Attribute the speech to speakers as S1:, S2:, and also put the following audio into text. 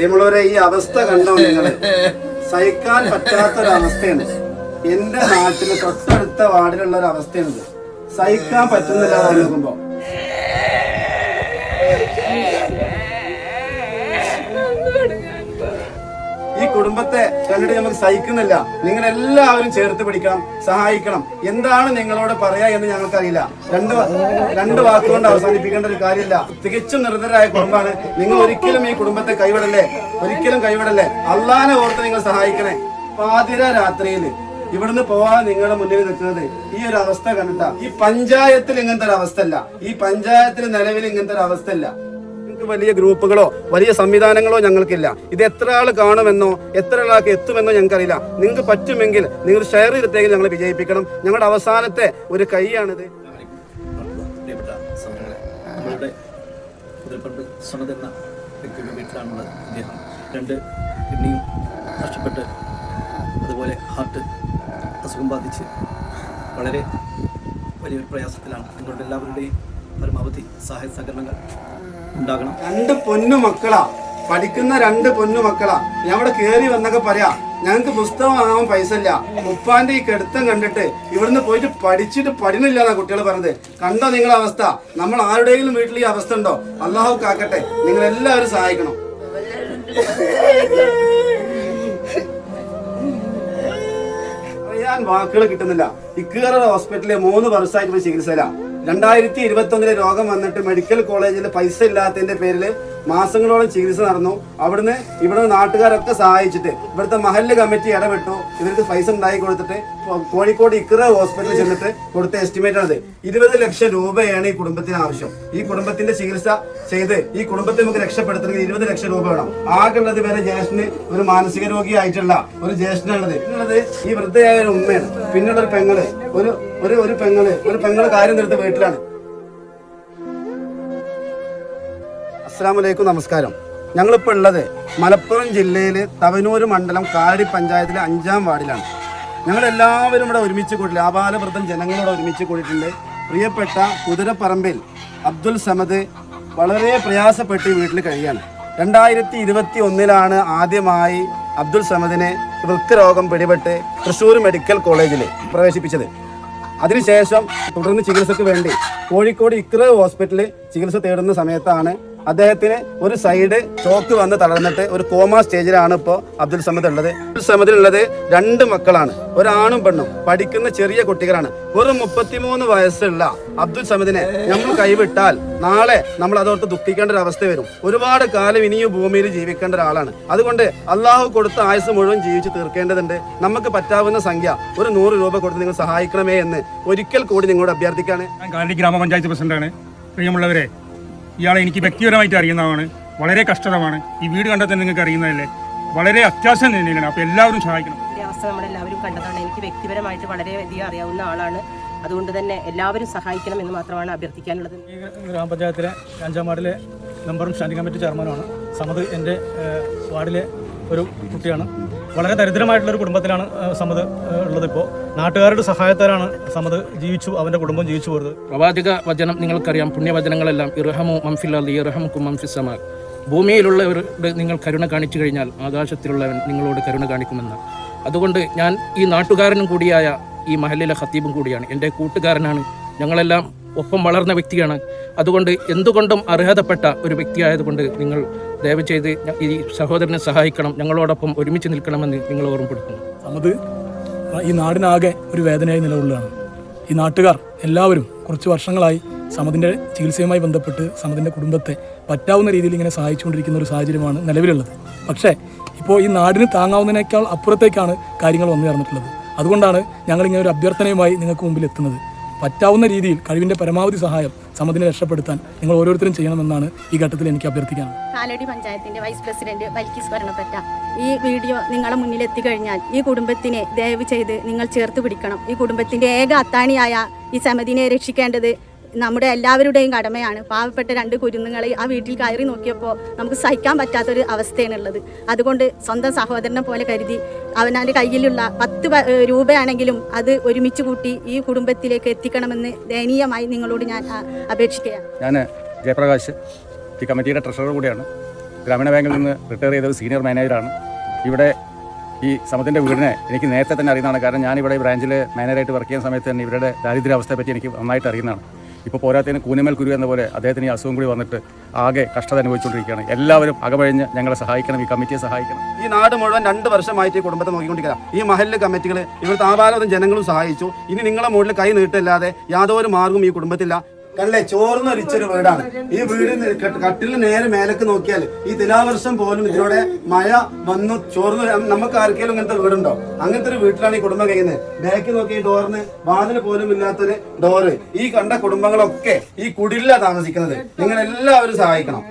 S1: പ്രിയമുള്ളവരെ, ഈ അവസ്ഥ കണ്ടോ നിങ്ങള്? സഹിക്കാൻ പറ്റാത്തൊരവസ്ഥയാണ്. എന്റെ നാട്ടില് തൊട്ടടുത്ത വാർഡിലുള്ള ഒരു അവസ്ഥയാണിത്. സഹിക്കാൻ പറ്റുന്നില്ല നോക്കുമ്പോ. ഈ കുടുംബത്തെ കണ്ടിട്ട് നമുക്ക് സഹിക്കുന്നില്ല. നിങ്ങൾ എല്ലാവരും ചേർത്ത് പിടിക്കണം, സഹായിക്കണം. എന്താണ് നിങ്ങളോട് പറയാ എന്ന് ഞങ്ങൾക്കറിയില്ല. രണ്ട് വാക്കുകൊണ്ട് അവസാനിപ്പിക്കേണ്ട ഒരു കാര്യമില്ല. തികച്ചും നിർദ്ധരായ കുടുംബമാണ്. നിങ്ങൾ ഒരിക്കലും ഈ കുടുംബത്തെ കൈവിടല്ലേ, ഒരിക്കലും കൈവിടല്ലേ. അള്ളാനെ ഓർത്ത് നിങ്ങൾ സഹായിക്കണേ. പാതിര രാത്രിയില് ഇവിടുന്ന് പോവാൻ നിങ്ങളുടെ മുന്നിൽ നിൽക്കുന്നത് ഈ ഒരു അവസ്ഥ കണ്ടിട്ടാ. ഈ പഞ്ചായത്തിൽ ഇങ്ങനത്തെ ഒരു അവസ്ഥ അല്ല, ഈ പഞ്ചായത്തിൽ നിലവിൽ ഇങ്ങനത്തെ ഒരു അവസ്ഥ അല്ല. വലിയ ഗ്രൂപ്പുകളോ വലിയ സംവിധാനങ്ങളോ ഞങ്ങൾക്കില്ല. ഇത് എത്ര ആൾ കാണുമെന്നോ എത്ര ആൾക്ക് എത്തുമെന്നോ ഞങ്ങൾക്കറിയില്ല. നിങ്ങൾക്ക് പറ്റുമെങ്കിൽ നിങ്ങൾ ഷെയർ ചെയ്തിട്ടെങ്കിൽ ഞങ്ങൾ വിജയിപ്പിക്കണം. ഞങ്ങളുടെ അവസാനത്തെ ഒരു കൈയാണിത്.
S2: വീട്ടിലാണുള്ളത്. അദ്ദേഹം 2 കിഡ്നിയും നഷ്ടപ്പെട്ട് അതുപോലെ ഹാർട്ട് അസുഖം ബാധിച്ച് വളരെ വലിയൊരു പ്രയാസത്തിലാണ്. നിങ്ങളുടെ എല്ലാവരുടെയും പരമാവധി സഹായ സഹകരണങ്ങൾ ഉണ്ടാകണം.
S1: 2 പൊന്നു മക്കളാ, പഠിക്കുന്ന 2 പൊന്നു മക്കളാ. ഞാൻ അവിടെ കയറി വന്നൊക്കെ പറയാ, ഞങ്ങൾക്ക് പുസ്തകം വാങ്ങാൻ പൈസ ഇല്ല. ഉപ്പാന്റെ ഈ കെടുത്തം കണ്ടിട്ട് ഇവിടുന്ന് പോയിട്ട് പഠിച്ചിട്ട് പഠിനില്ല എന്നാ കുട്ടികൾ പറഞ്ഞത്. കണ്ടോ നിങ്ങളെ അവസ്ഥ? നമ്മൾ ആരുടെയെങ്കിലും വീട്ടിൽ ഈ അവസ്ഥ ഉണ്ടോ? അള്ളാഹു കാക്കട്ടെ. നിങ്ങൾ എല്ലാവരും സഹായിക്കണം. പറയാൻ വാക്കുകൾ കിട്ടുന്നില്ല. ഇക്കീറ ഹോസ്പിറ്റലിൽ 3 വർഷമായിട്ട് പോയി ചികിത്സയില. 2021 രോഗം വന്നിട്ട് മെഡിക്കൽ കോളേജിൽ പൈസ ഇല്ലാത്തതിന്റെ പേരിൽ മാസങ്ങളോളം ചികിത്സ നടന്നു. ഇവിടെ നാട്ടുകാരൊക്കെ സഹായിച്ചിട്ട് ഇവിടുത്തെ മഹല്ല് കമ്മിറ്റി ഇടപെട്ടു. ഇവർക്ക് പൈസ ഉണ്ടാക്കി കൊടുത്തിട്ട് കോഴിക്കോട് ഇക്ര ഹോസ്പിറ്റലിൽ ചെന്നിട്ട് കൊടുത്ത എസ്റ്റിമേറ്റ് ആണത്. 20 ലക്ഷം രൂപയാണ് ഈ കുടുംബത്തിന് ആവശ്യം. ഈ കുടുംബത്തിന്റെ ചികിത്സ ചെയ്ത് ഈ കുടുംബത്തെ നമുക്ക് രക്ഷപ്പെടുത്തണമെങ്കിൽ 20 ലക്ഷം രൂപ വേണം. ആകെയുള്ളത് വരെ ജ്യേഷ്ഠന് ഒരു മാനസിക രോഗിയായിട്ടുള്ള ഒരു ജ്യേഷ്ഠനുള്ളത് ഈ വൃദ്ധയായ ഒരു ഉമ്മയാണ്. പിന്നുള്ള ഒരു പെങ്ങള് ഒരു പെങ്ങള് കാര്യം നിർത്തി വീട്ടിലാണ്. അസ്സലാമലൈക്കും, നമസ്കാരം. ഞങ്ങളിപ്പോൾ ഉള്ളത് മലപ്പുറം ജില്ലയിലെ തവനൂർ മണ്ഡലം കാടി പഞ്ചായത്തിലെ 5-ാം വാർഡിലാണ്. ഞങ്ങളെല്ലാവരും ഇവിടെ ഒരുമിച്ച് കൂടിയില്ല. ആബാലവൃദ്ധം ജനങ്ങളോട് ഒരുമിച്ച് കൂടിയിട്ടുണ്ട്. പ്രിയപ്പെട്ട കുതിരപ്പറമ്പിൽ അബ്ദുൽ സമദ് വളരെ പ്രയാസപ്പെട്ട് വീട്ടിൽ കഴിയാണ്. 2021 ആദ്യമായി അബ്ദുൽ സമദിനെ വൃക്കരോഗം പിടിപെട്ട് തൃശ്ശൂർ മെഡിക്കൽ കോളേജിൽ പ്രവേശിപ്പിച്ചത്. അതിനുശേഷം തുടർന്ന് ചികിത്സയ്ക്ക് വേണ്ടി കോഴിക്കോട് ഇക്ര ഹോസ്പിറ്റലിൽ ചികിത്സ തേടുന്ന സമയത്താണ് അദ്ദേഹത്തിന് ഒരു സൈഡ് ചോക്ക് വന്ന് തളർന്നിട്ട് ഒരു കോമ സ്റ്റേജിലാണ് ഇപ്പോൾ അബ്ദുൽ സമദ് ഉള്ളത്. അബ്ദുൽ സമദിനുള്ളത് 2 മക്കളാണ്, ഒരാണും പെണ്ണും, പഠിക്കുന്ന ചെറിയ കുട്ടികളാണ്. വെറും 33 വയസ്സുള്ള അബ്ദുൽ സമദിനെ നമ്മൾ കൈവിട്ടാൽ നാളെ നമ്മൾ അതോർത്ത് ദുഃഖിക്കേണ്ട ഒരു അവസ്ഥ വരും. ഒരുപാട് കാലം ഇനിയും ഭൂമിയിൽ ജീവിക്കേണ്ട ഒരാളാണ്. അതുകൊണ്ട് അള്ളാഹു കൊടുത്ത ആയുസ് മുഴുവൻ ജീവിച്ച് തീർക്കേണ്ടതുണ്ട്. നമുക്ക് പറ്റാവുന്ന സംഖ്യ ഒരു 100 രൂപ കൊടുത്ത് നിങ്ങൾ സഹായിക്കണമേ എന്ന് ഒരിക്കൽ കൂടി നിങ്ങളോട് അഭ്യർത്ഥിക്കാണ്.
S3: കാലടി ഗ്രാമപഞ്ചായത്ത് പ്രസിഡന്റാണ്. പ്രിയമുള്ളവരെ, ഇയാളെ എനിക്ക് വ്യക്തിപരമായിട്ട് അറിയുന്നതാണ്. വളരെ കഷ്ടതമാണ്. ഈ വീട് കണ്ടാൽ തന്നെ നിങ്ങൾക്ക് അറിയുന്നതല്ലേ. വളരെ അത്യാവശ്യം തന്നെയാണ്. അപ്പോൾ എല്ലാവരും സഹായിക്കണം.
S4: ഈ അവസ്ഥ നമ്മളെല്ലാവരും കണ്ടതാണ്. എനിക്ക് വ്യക്തിപരമായിട്ട് വളരെയധികം അറിയാവുന്ന ആളാണ്. അതുകൊണ്ട് തന്നെ എല്ലാവരും സഹായിക്കണം എന്ന് മാത്രമാണ് അഭ്യർത്ഥിക്കാനുള്ളത്.
S5: ഈ ഗ്രാമപഞ്ചായത്തിലെ 5-ാം വാർഡിലെ മെമ്പറും സ്റ്റാൻഡിംഗ് കമ്മിറ്റി ചെയർമാനുമാണ്. സമദ് എൻ്റെ വാർഡിലെ ഒരു കുട്ടിയാണ്. വളരെ ദരിദ്രമായിട്ടുള്ളൊരു കുടുംബത്തിലാണ് സമദ് ഉള്ളത്. ഇപ്പോൾ നാട്ടുകാരുടെ സഹായത്താലാണ് സമദ് ജീവിച്ചു, അവൻ്റെ കുടുംബം ജീവിച്ചു പോയത്.
S2: പ്രവാചക വചനം നിങ്ങൾക്കറിയാം. പുണ്യവചനങ്ങളെല്ലാം ഇർഹമു മംഫിൽ അർളി ഇർഹമുക്കും മംഫിസ് സമാ. ഭൂമിയിലുള്ളവരുടെ നിങ്ങൾ കരുണ കാണിച്ചു കഴിഞ്ഞാൽ ആകാശത്തിലുള്ളവൻ നിങ്ങളോട് കരുണ കാണിക്കുമെന്ന്. അതുകൊണ്ട് ഞാൻ ഈ നാട്ടുകാരനും കൂടിയായ ഈ മഹല്ലിലെ ഖത്തീബും കൂടിയാണ്. എൻ്റെ കൂട്ടുകാരനാണ്. ഞങ്ങളെല്ലാം ഒപ്പം വളർന്ന വ്യക്തിയാണ്. അതുകൊണ്ട് എന്തുകൊണ്ടും അർഹതപ്പെട്ട ഒരു വ്യക്തിയായതുകൊണ്ട് നിങ്ങൾ ദയവ് ചെയ്ത് ഈ സഹോദരനെ സഹായിക്കണം, ഞങ്ങളോടൊപ്പം ഒരുമിച്ച് നിൽക്കണമെന്ന് നിങ്ങൾ ഓർമ്മപ്പെടുത്തുന്നു.
S5: സമദ് ഈ നാടിനാകെ ഒരു വേദനയായി നിലകൊള്ളുകയാണ്. ഈ നാട്ടുകാർ എല്ലാവരും കുറച്ച് വർഷങ്ങളായി സമദിൻ്റെ ചികിത്സയുമായി ബന്ധപ്പെട്ട് സമദിൻ്റെ കുടുംബത്തെ പറ്റാവുന്ന രീതിയിൽ ഇങ്ങനെ സഹായിച്ചുകൊണ്ടിരിക്കുന്ന ഒരു സാഹചര്യമാണ് നിലവിലുള്ളത്. പക്ഷേ ഇപ്പോൾ ഈ നാടിന് താങ്ങാവുന്നതിനേക്കാൾ അപ്പുറത്തേക്കാണ് കാര്യങ്ങൾ വന്നു ചേർന്നിട്ടുള്ളത്. അതുകൊണ്ടാണ് ഞങ്ങളിങ്ങനെ ഒരു അഭ്യർത്ഥനയുമായി നിങ്ങൾക്ക് മുമ്പിൽ എത്തുന്നത്. പറ്റാവുന്ന രീതിയിൽ കഴിവിൻ്റെ പരമാവധി സഹായം സമദിനെ രക്ഷപ്പെടുത്താൻ നിങ്ങൾ ഓരോരുത്തരും ചെയ്യണമെന്നാണ് ഈ ഘട്ടത്തിൽ എനിക്ക് അഭ്യർത്ഥിക്കാനുള്ളത്.
S6: കാലടി പഞ്ചായത്തിന്റെ വൈസ് പ്രസിഡന്റ് ബൽക്കീസ് ഭരണപ്പെട്ട ഈ വീഡിയോ നിങ്ങളുടെ മുന്നിൽ എത്തിക്കഴിഞ്ഞാൽ ഈ കുടുംബത്തിനെ ദയവ് ചെയ്ത് നിങ്ങൾ ചേർത്ത് പിടിക്കണം. ഈ കുടുംബത്തിന്റെ ഏക അത്താണിയായ ഈ സമദിനെ രക്ഷിക്കേണ്ടത് നമ്മുടെ എല്ലാവരുടെയും കടമയാണ്. പാവപ്പെട്ട 2 കുരുന്നുകളെ ആ വീട്ടിൽ കയറി നോക്കിയപ്പോൾ നമുക്ക് സഹിക്കാൻ പറ്റാത്തൊരു അവസ്ഥയാണുള്ളത്. അതുകൊണ്ട് സ്വന്തം സഹോദരനെ പോലെ കരുതി അവനവൻ്റെ കയ്യിലുള്ള 10 രൂപയാണെങ്കിലും അത് ഒരുമിച്ച് കൂട്ടി ഈ കുടുംബത്തിലേക്ക് എത്തിക്കണമെന്ന് ദയനീയമായി നിങ്ങളോട് ഞാൻ അപേക്ഷിക്കുകയാണ്.
S7: ഞാൻ ജയപ്രകാശ്, ഈ കമ്മിറ്റിയുടെ ട്രഷറർ കൂടിയാണ്. ഗ്രാമീണ ബാങ്കിൽ നിന്ന് റിട്ടയർ ചെയ്ത ഒരു സീനിയർ മാനേജറാണ്. ഇവിടെ ഈ സമത്തിൻ്റെ വീടിനെ എനിക്ക് നേരത്തെ തന്നെ അറിയുന്നതാണ്. കാരണം ഞാനിവിടെ ബ്രാഞ്ചിൽ മാനേജറായിട്ട് വർക്ക് ചെയ്യുന്ന സമയത്ത് തന്നെ ഇവരുടെ ദാരിദ്ര്യാവസ്ഥയെ പറ്റി എനിക്ക് നന്നായിട്ട് അറിയുന്നതാണ്. ഇപ്പോൾ പോരാത്തതിന് കൂനിമേൽ കുരു എന്ന പോലെ അദ്ദേഹത്തിന് ഈ അസുഖം കൂടി വന്നിട്ട് ആകെ കഷ്ടത അനുഭവിച്ചുകൊണ്ടിരിക്കുകയാണ്. എല്ലാവരും അകമഴിഞ്ഞ് ഞങ്ങളെ സഹായിക്കണം, ഈ കമ്മിറ്റിയെ സഹായിക്കണം.
S1: ഈ നാട് മുഴുവൻ 2 വർഷമായിട്ട് ഈ കുടുംബത്തെ നോക്കിക്കൊണ്ടിരിക്കുക. ഈ മഹല്ല് കമ്മിറ്റികൾ ഇവിടുത്തെ ആപാലവരും ജനങ്ങളും സഹായിച്ചു. ഇനി നിങ്ങളെ മുകളിൽ കൈ നീട്ടില്ലാതെ യാതൊരു മാർഗവും ഈ കുടുംബത്തില്ല. കണ്ടേ, ചോർന്നൊരിച്ചൊരു വീടാണ് ഈ വീട്. കട്ടിലിന് നേരെ മേലേക്ക് നോക്കിയാൽ ഈ തുലാവർഷം പോലും ഇതിലൂടെ മഴ വന്നു ചോർന്നു. നമുക്ക് ആർക്കെങ്കിലും ഇങ്ങനത്തെ വീടുണ്ടോ? അങ്ങനത്തെ ഒരു വീട്ടിലാണ് ഈ കുടുംബം കഴിയുന്നത്. ബാക്കി നോക്കി ഈ ഡോറിന് വാതിൽ പോലും ഇല്ലാത്തൊരു ഡോറ്. ഈ കണ്ട കുടുംബങ്ങളൊക്കെ ഈ കുടിലാണ് താമസിക്കുന്നത്. നിങ്ങൾ എല്ലാവരും സഹായിക്കണം.